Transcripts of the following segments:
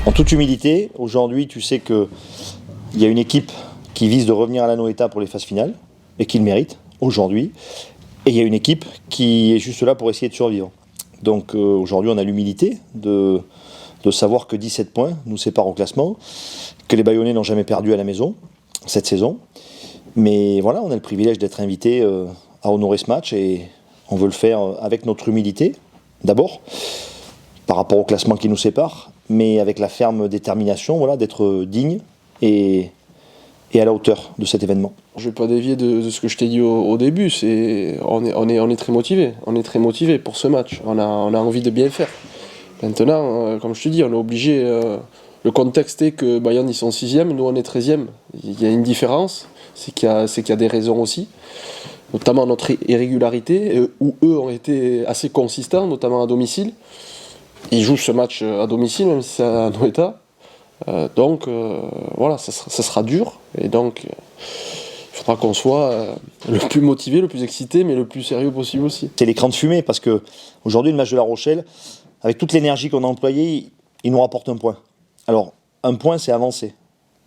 En toute humilité, aujourd'hui, tu sais qu'il y a une équipe qui vise de revenir à la Noeta pour les phases finales, et qui le mérite, aujourd'hui. Et il y a une équipe qui est juste là pour essayer de survivre. Donc aujourd'hui, on a l'humilité de savoir que 17 points nous séparent au classement, que les Bayonnais n'ont jamais perdu à la maison cette saison. Mais voilà, on a le privilège d'être invité à honorer ce match et on veut le faire avec notre humilité, d'abord, par rapport au classement qui nous sépare, mais avec la ferme détermination voilà, d'être digne et à la hauteur de cet événement. Je ne vais pas dévier de ce que je t'ai dit au début, on est très motivé. On est très motivé pour ce match. On a envie de bien faire. Maintenant, comme je te dis, on est obligé. Le contexte est que Bayern ils sont 6e, nous on est 13e. Il y a une différence, c'est qu'il y a des raisons aussi, notamment notre irrégularité, où eux ont été assez consistants, notamment à domicile. Ils jouent ce match à domicile, même si c'est à Noeta. Donc voilà, ça sera dur. Et donc il faudra qu'on soit le plus motivé, le plus excité, mais le plus sérieux possible aussi. C'est l'écran de fumée, parce qu'aujourd'hui, le match de La Rochelle, avec toute l'énergie qu'on a employée, il nous rapporte un point. Alors, un point, c'est avancé.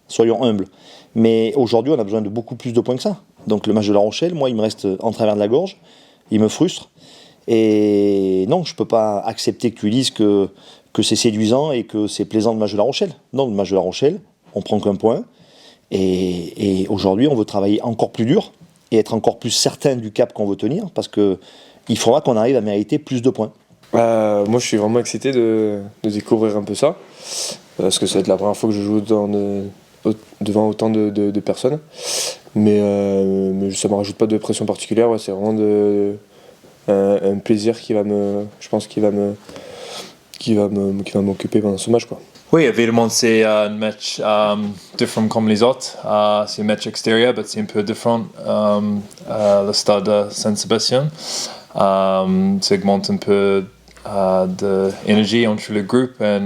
Soyons humbles. Mais aujourd'hui, on a besoin de beaucoup plus de points que ça. Donc le match de La Rochelle, moi, il me reste en travers de la gorge. Il me frustre. Et non, je ne peux pas accepter que tu dises que c'est séduisant et que c'est plaisant le match de La Rochelle. Non, le match de La Rochelle, on prend qu'un point. Et aujourd'hui, on veut travailler encore plus dur et être encore plus certain du cap qu'on veut tenir, parce qu'il faudra qu'on arrive à mériter plus de points. Moi, je suis vraiment excité de découvrir un peu ça, parce que ça va être la première fois que je joue devant autant de personnes. Mais ça ne me rajoute pas de pression particulière. Ouais, c'est vraiment un plaisir qui va m'occuper pendant ce match, quoi. Oui, évidemment, c'est un match différent comme les autres. C'est un match extérieur, mais c'est un peu différent. Le stade Saint-Sébastien, ça augmente un peu d'énergie entre le groupe, et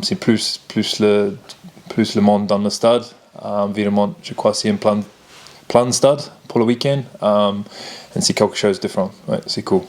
c'est plus le monde dans le stade. Évidemment, je crois que c'est un plein stade pour le week-end. Et c'est quelque chose de différent. Ouais, c'est cool.